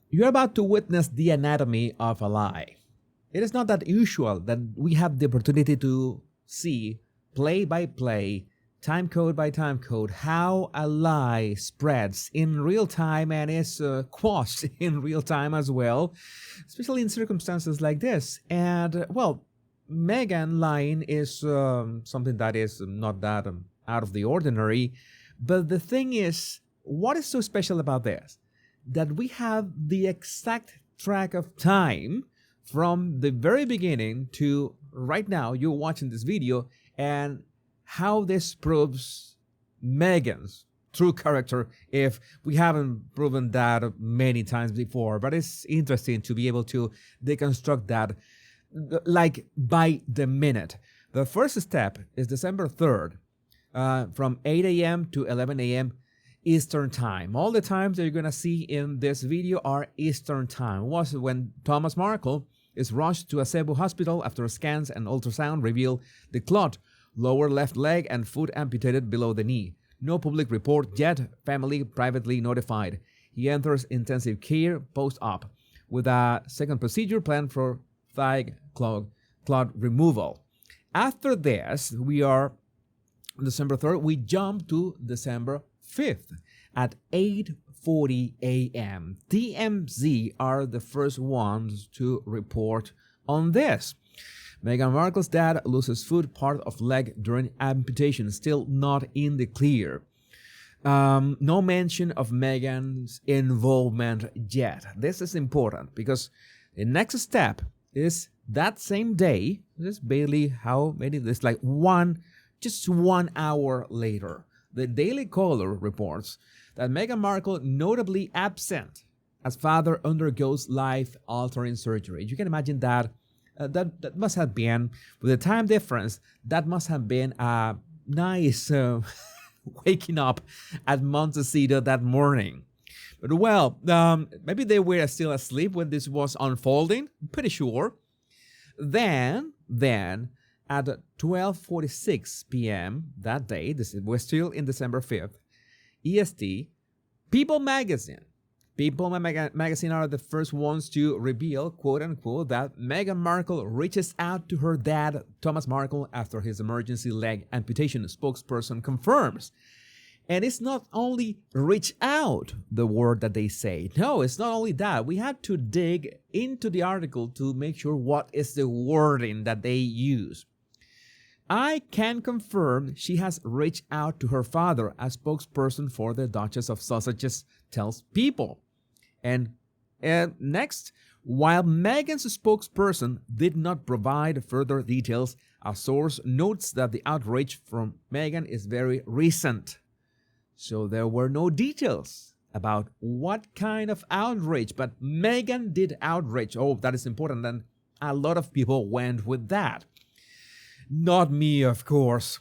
You're about to witness the anatomy of a lie. It is not that usual that we have the opportunity to see play by play, time code by time code, how a lie spreads in real time and is quashed in real time as well, especially in circumstances like this. And, well, Meghan lying is something that is not that out of the ordinary. But the thing is, what is so special about this? That we have the exact track of time from the very beginning to right now. You're watching this video, and how this proves Meghan's true character, if we haven't proven that many times before. But it's interesting to be able to deconstruct that like by the minute. The first step is December 3rd from 8 a.m. to 11 a.m. Eastern time. All the times that you're going to see in this video are Eastern time. It was when Thomas Markle is rushed to a Cebu hospital after scans and ultrasound reveal the clot, lower left leg and foot amputated below the knee. No public report yet, family privately notified. He enters intensive care post-op with a second procedure planned for thigh clot removal. After this, we are December 3rd, we jump to December 5th at 8:40 a.m. TMZ are the first ones to report on this. Meghan Markle's dad loses foot, part of leg during amputation, still not in the clear. No mention of Meghan's involvement yet. This is important because the next step is that same day. This is barely how many? This like just 1 hour later. The Daily Caller reports that Meghan Markle notably absent as father undergoes life-altering surgery. You can imagine that that must have been, with the time difference, that must have been a nice waking up at Montecito that morning. But well, maybe they were still asleep when this was unfolding. I'm pretty sure. Then at 12:46 p.m. that day, we're still in December 5th, EST, People Magazine are the first ones to reveal, quote-unquote, that Meghan Markle reaches out to her dad, Thomas Markle, after his emergency leg amputation, a spokesperson confirms. And it's not only reach out, the word that they say. No, it's not only that. We had to dig into the article to make sure what is the wording that they use. I can confirm she has reached out to her father, a spokesperson for the Duchess of Sussex tells People. And next, while Meghan's spokesperson did not provide further details, a source notes that the outrage from Meghan is very recent. So there were no details about what kind of outrage, but Meghan did outrage. Oh, that is important, and a lot of people went with that. Not me, of course.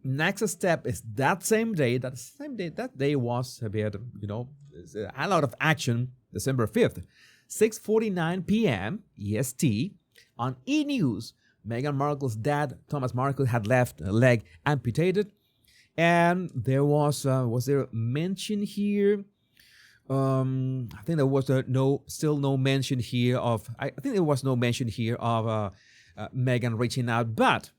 Next step is that same day. That day was a bit, a lot of action. December 5th, 6:49 p.m. EST on E! News. Meghan Markle's dad, Thomas Markle, had left a leg amputated. And there was there mention here? I think there was no mention here of. I think there was no mention here of Meghan reaching out. But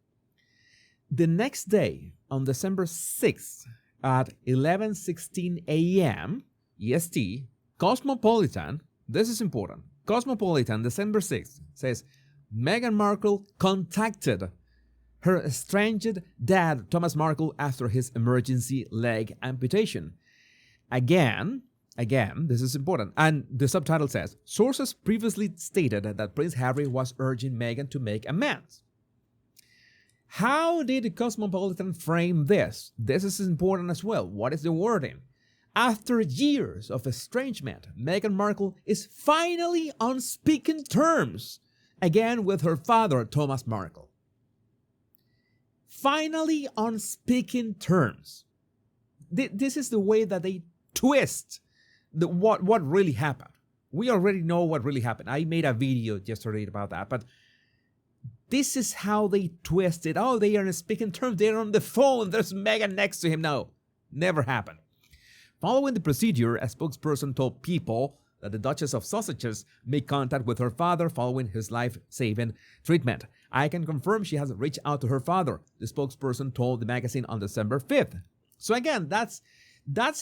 the next day, on December 6th at 11:16 a.m. EST, Cosmopolitan. This is important. Cosmopolitan, December 6th says Meghan Markle contacted her estranged dad, Thomas Markle, after his emergency leg amputation. Again, this is important. And the subtitle says, sources previously stated that Prince Harry was urging Meghan to make amends. How did Cosmopolitan frame this? This is important as well. What is the wording? After years of estrangement, Meghan Markle is finally on speaking terms again with her father, Thomas Markle. Finally on speaking terms. This is the way that they twist what really happened. We already know what really happened. I made a video yesterday about that, but this is how they twist it. Oh, they are on speaking terms. They're on the phone. There's Meghan next to him. No, never happened. Following the procedure, a spokesperson told People that the Duchess of Sussex's made contact with her father following his life-saving treatment. I can confirm she has reached out to her father, the spokesperson told the magazine on December 5th. So again, that's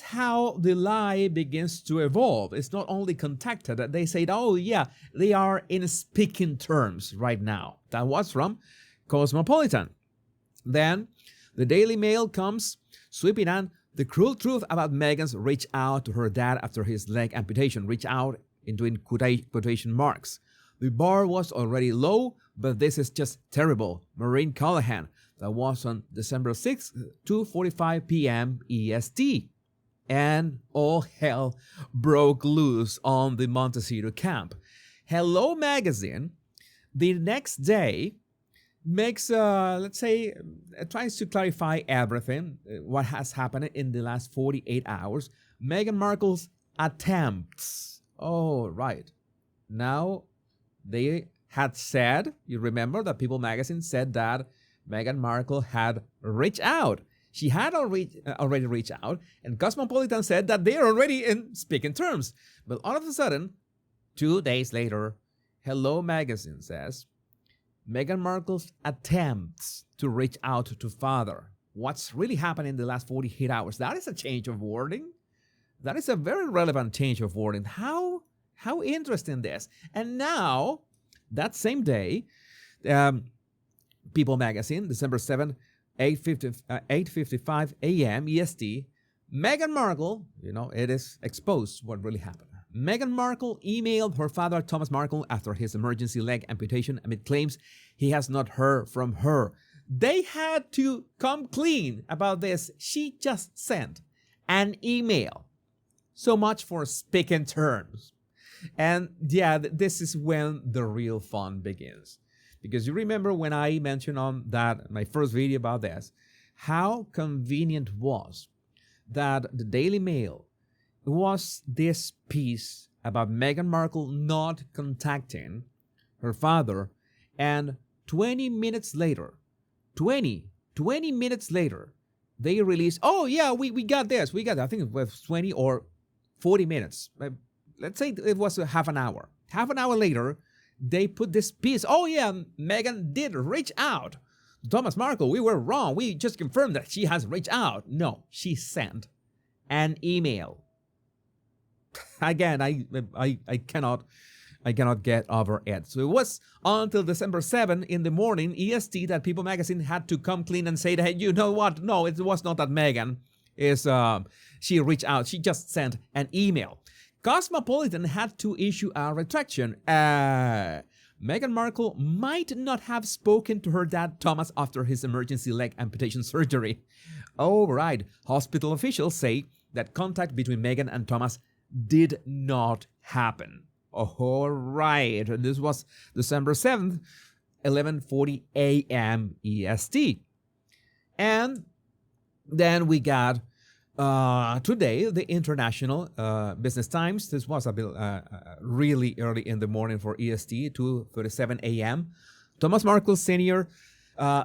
how the lie begins to evolve. It's not only contacted. They said, oh yeah, they are in speaking terms right now. That was from Cosmopolitan. Then the Daily Mail comes sweeping in the cruel truth about Meghan's reach out to her dad after his leg amputation. Reach out in quotation marks. The bar was already low, but this is just terrible. Maureen Callahan. That was on December 6th, 2:45 p.m. EST. And all hell broke loose on the Montecito camp. Hello Magazine, the next day, makes, tries to clarify everything, what has happened in the last 48 hours. Meghan Markle's attempts. Oh, right. Now, they had said, you remember that People Magazine said that Meghan Markle had reached out. She had already reached out, and Cosmopolitan said that they are already in speaking terms. But all of a sudden, 2 days later, Hello Magazine says, Meghan Markle's attempts to reach out to father. What's really happened in the last 48 hours? That is a change of wording. That is a very relevant change of wording. How interesting this. And now, that same day, People Magazine, December 7, 8:55 a.m. EST, Meghan Markle, it is exposed what really happened. Meghan Markle emailed her father, Thomas Markle, after his emergency leg amputation amid claims he has not heard from her. They had to come clean about this. She just sent an email. So much for speaking terms. And yeah, this is when the real fun begins. Because you remember when I mentioned on that, my first video about this, how convenient was that the Daily Mail was this piece about Meghan Markle not contacting her father, and 20 minutes later, they released, oh yeah, we got this, we got that. I think it was 20 or 40 minutes. Let's say it was half an hour. Half an hour later, they put this piece, oh yeah, Meghan did reach out to Thomas Markle. We were wrong. We just confirmed that she has reached out. No, she sent an email. Again, I cannot get over it. So it was until December 7 in the morning, EST, that People Magazine had to come clean and say, hey, you know what? No, it was not that Meghan she reached out. She just sent an email. Cosmopolitan had to issue a retraction. Meghan Markle might not have spoken to her dad Thomas after his emergency leg amputation surgery. Oh, right. Hospital officials say that contact between Meghan and Thomas did not happen. All right. This was December 7th, 11:40 a.m. EST. And then we got today, the International Business Times. This was a bit really early in the morning for EST, 2:37 a.m. Thomas Markle Sr.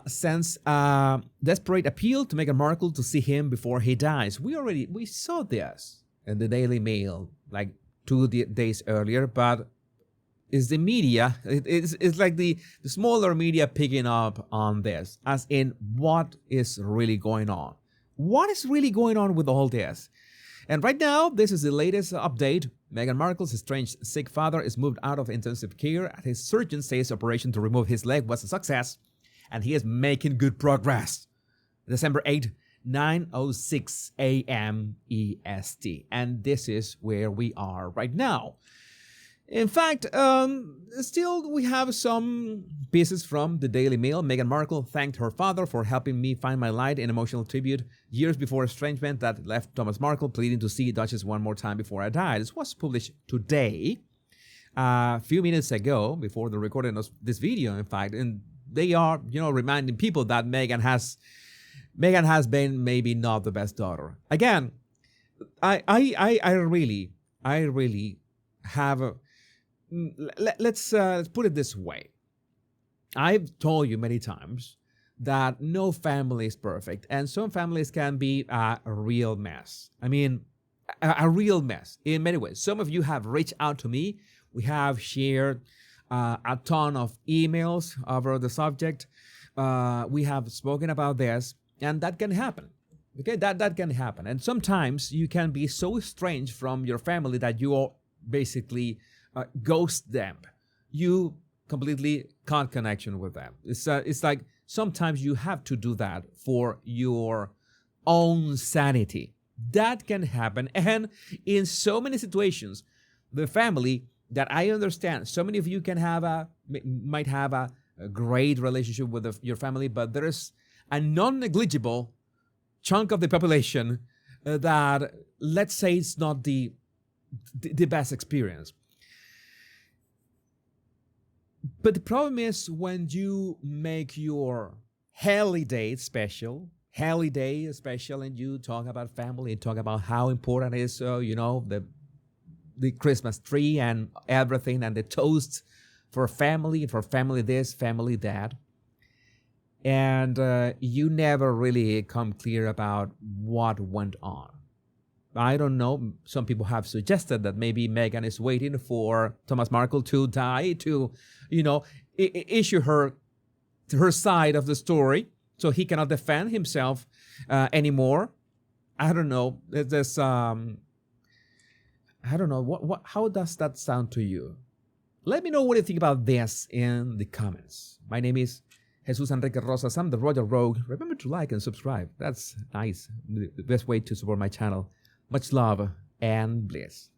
Sends a desperate appeal to Meghan Markle to see him before he dies. We saw this in the Daily Mail like 2 days earlier, but is the media, it's like the smaller media picking up on this, as in what is really going on. What is really going on with all this? And right now, this is the latest update. Meghan Markle's estranged sick father is moved out of intensive care, and his surgeon says operation to remove his leg was a success, and he is making good progress. December 8, 9:06 a.m. EST. And this is where we are right now. In fact, still we have some pieces from the Daily Mail. Meghan Markle thanked her father for helping me find my light in emotional tribute years before estrangement that left Thomas Markle pleading to see Duchess one more time before I die. This was published today, a few minutes ago, before the recording of this video, in fact. And they are, reminding people that Meghan has been maybe not the best daughter. Again, I really have a... Let's put it this way. I've told you many times that no family is perfect, and some families can be a real mess. I mean, a real mess in many ways. Some of you have reached out to me. We have shared a ton of emails over the subject. We have spoken about this, and that can happen. Okay, that can happen. And sometimes you can be so estranged from your family that you all basically ghost them. You completely cut connection with them. It's like sometimes you have to do that for your own sanity. That can happen. And in so many situations, the family that I understand, so many of you might have a great relationship with your family, but there is a non-negligible chunk of the population that, let's say, it's not the best experience. But the problem is when you make your holiday special, and you talk about family, and talk about how important it is, the Christmas tree and everything, and the toast for family this, family that. And you never really come clear about what went on. I don't know. Some people have suggested that maybe Meghan is waiting for Thomas Markle to die to, issue her side of the story, so he cannot defend himself anymore. I don't know. There's I don't know. What? How does that sound to you? Let me know what you think about this in the comments. My name is Jesus Enrique Rosas. I'm the Royal Rogue. Remember to like and subscribe. That's nice. The best way to support my channel. Much love and bliss.